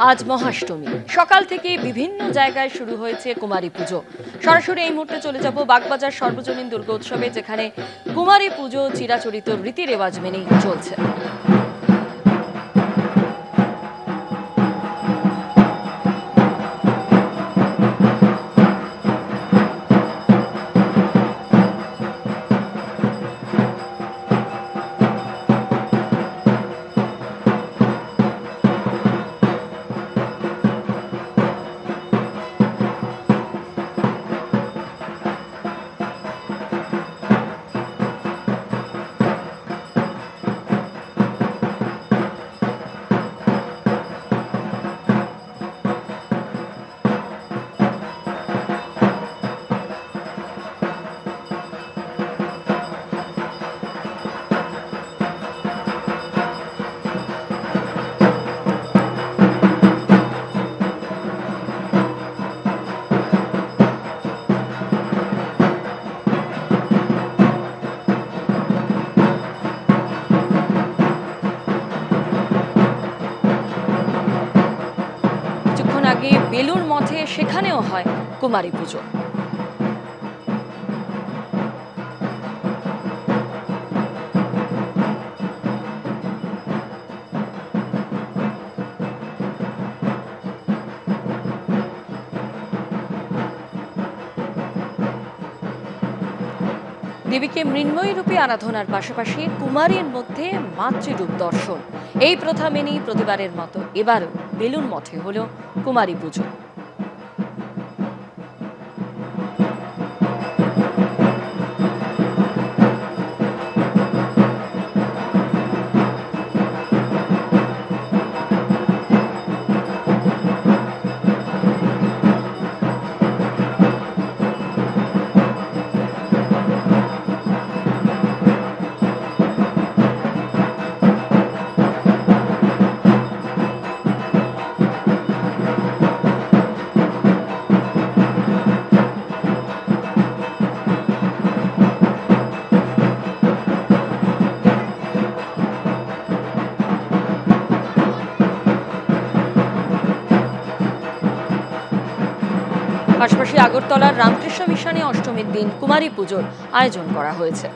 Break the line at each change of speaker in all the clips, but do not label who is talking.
আজ মহাষ্টমী সকাল থেকে বিভিন্ন জায়গায় শুরু হয়েছে কুমারী পুজো। সরাসরি এই মুহূর্তে চলে যাব বাগবাজার সর্বজনীন দুর্গোৎসবে, যেখানে কুমারী পুজো চিরাচরিত রীতি রেওয়াজ মেনেই চলছে। আগে বেলুর মঠে সেখানেও হয় কুমারী পুজো। দেবীকে মৃন্ময়ী রূপে আরাধনার পাশাপাশি কুমারীর মধ্যে মাতৃরূপ দর্শন, এই প্রথা মেনেই প্রতিবারের মতো এবারও বেলুর মঠে হলো কুমারী পুজো। পাশাপাশি আগরতলার রামকৃষ্ণ মিশনে অষ্টমীর দিন কুমারী পুজোর আয়োজন করা হয়েছে।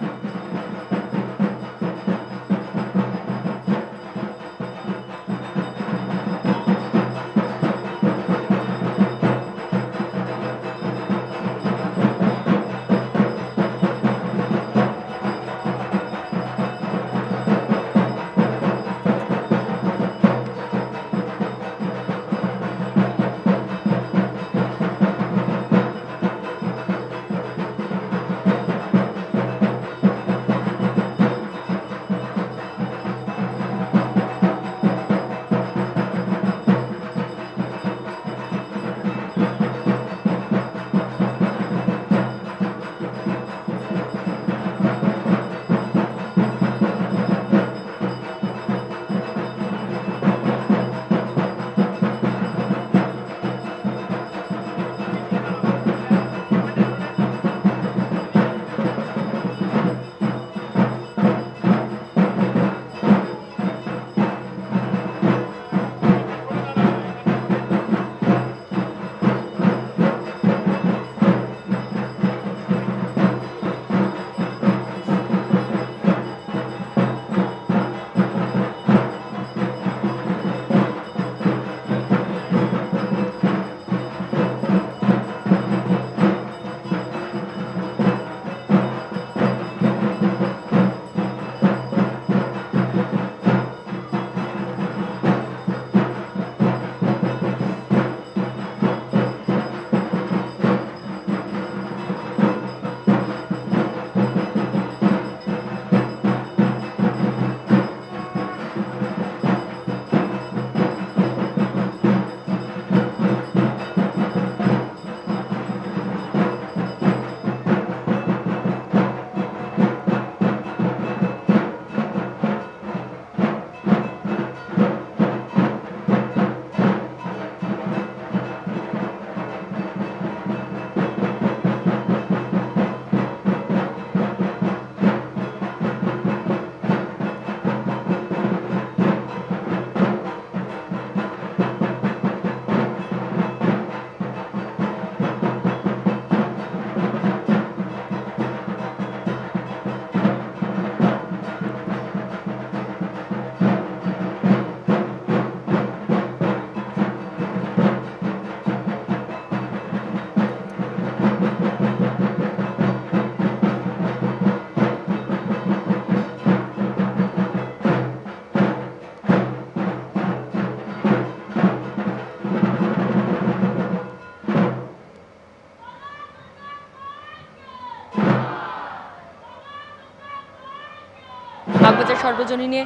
বাগবাজার সর্বজনীনে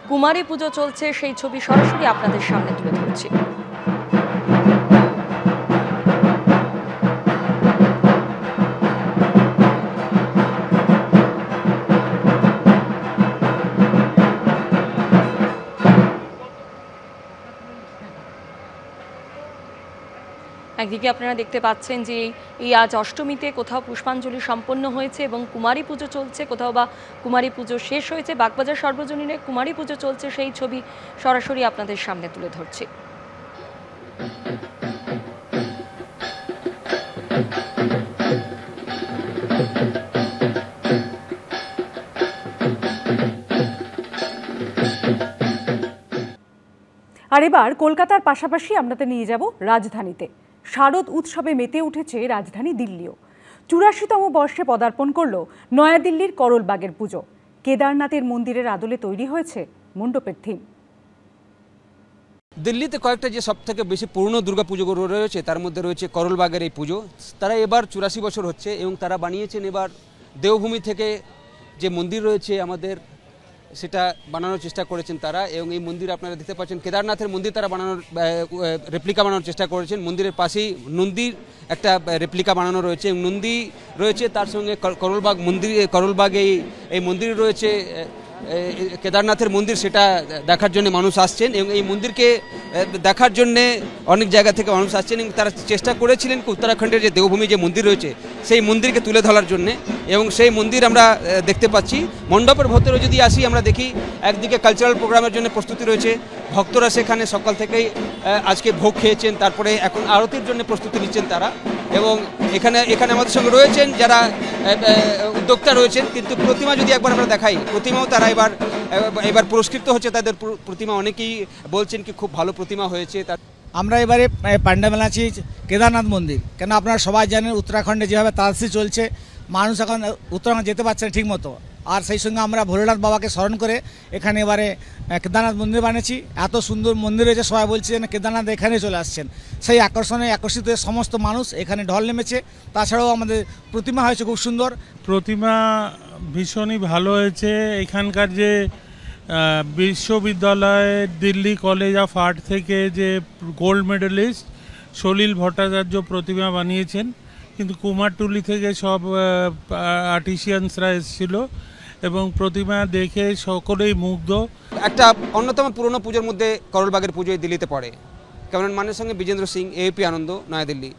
কুমারী পুজো চলছে, সেই ছবি সরাসরি আপনাদের সামনে তুলে ধরছি। একদিকে আপনারা দেখতে পাচ্ছেন যে এই আজ অষ্টমীতে কোথাও পুষ্পাঞ্জলি সম্পন্ন হয়েছে এবং কুমারী পুজো চলছে, কোথাও বা কুমারী পুজো শেষ হয়েছে। বাগবাজার সর্বজনীনে কুমারী পুজো চলছে, সেই ছবি সরাসরি আপনাদের সামনে তুলে ধরছি।
আর এবার কলকাতার পাশাপাশি আপনাদের নিয়ে যাব রাজধানীতে। শারদ উৎসবে মেতে উঠেছে রাজধানী দিল্লিও। ৮৪তম বর্ষে পদার্পণ করল নয়াদিল্লির করলবাগের পুজো। কেদারনাথের মন্দিরের আদলে তৈরি হয়েছে মণ্ডপের থিম।
দিল্লিতে কয়েকটা যে সব থেকে বেশি পুরনো দুর্গাপুজো রয়েছে তার মধ্যে রয়েছে করলবাগের এই পুজো। তারা এবার ৮৪ বছর হচ্ছে এবং তারা বানিয়েছেন এবার দেওভূমি থেকে যে মন্দির রয়েছে আমাদের, সেটা বানানোর চেষ্টা করেছেন তারা। এবং এই মন্দির আপনারা দেখতে পাচ্ছেন কেদারনাথের মন্দির তারা বানানোর রেপ্লিকা বানানোর চেষ্টা করেছেন। মন্দিরের পাশেই নন্দীর একটা রেপ্লিকা বানানো রয়েছে এবং নন্দী রয়েছে, তার সঙ্গে করলবাগ মন্দির, করলবাগ এই মন্দির রয়েছে কেদারনাথের মন্দির, সেটা দেখার জন্য মানুষ আসছেন। এবং এই মন্দিরকে দেখার জন্যে অনেক জায়গা থেকে মানুষ আসছেন এবং তারা চেষ্টা করেছিলেন উত্তরাখণ্ডের যে দেওভূমি যে মন্দির রয়েছে সেই মন্দিরকে তুলে ধরার জন্যে। এবং সেই মন্দির আমরা দেখতে পাচ্ছি। মণ্ডপের ভেতরে যদি আসি আমরা দেখি একদিকে কালচারাল প্রোগ্রামের জন্য প্রস্তুতি রয়েছে, ভক্তরা সেখানে সকাল থেকেই আজকে ভোগ খেয়েছেন, তারপরে এখন আরতির জন্য প্রস্তুতি নিচ্ছেন তারা। এবং এখানে আমাদের সঙ্গে রয়েছেন যারা উদ্যোক্তা রয়েছেন। কিন্তু প্রতিমা যদি একবার আমরা দেখাই, প্রতিমাও তারা এবার পুরস্কৃত হচ্ছে, তাদের প্রতিমা অনেকেই বলছেন কি খুব ভালো প্রতিমা হয়েছে।
আমরা এবারে পান্ডা আছি কেদারনাথ মন্দির। কেন আপনারা সবাই জানেন উত্তরাখণ্ডে যেভাবে তালসি চলছে, মানুষ এখন উত্তরাখণ্ড যেতে পারছে না ঠিক মতো। আর সেই সঙ্গে আমরা ভোলেনাথ বাবাকে স্মরণ করে এখানে এবারে কেদারনাথ মন্দির বানিয়েছি। এত সুন্দর মন্দির হয়েছে, সবাই বলছে যেন কেদারনাথ এখানে চলে আসছেন। সেই আকর্ষণে আকর্ষিত হয়ে সমস্ত মানুষ এখানে ঢল নেমেছে। তাছাড়াও আমাদের প্রতিমা হয়েছে খুব সুন্দর।
প্রতিমা ভীষণই ভালো হয়েছে। এখানকার যে বিশ্ববিদ্যালয় দিল্লি কলেজ অফ আর্ট থেকে যে গোল্ড মেডেলিস্ট সলিল ভট্টাচার্য প্রতিমা বানিয়েছেন, কিন্তু কুমারটুলি থেকে সব আর্টিসিয়ানসরা এসেছিল এবং প্রতিমা দেখে সকলেই মুগ্ধ।
একটা অন্যতম পুরনো পুজোর মধ্যে করলবাগের পুজো দিল্লিতে পড়ে। ক্যামেরাম্যানের সঙ্গে বিজেন্দ্র সিং, এএপি আনন্দ, নয়াদিল্লি।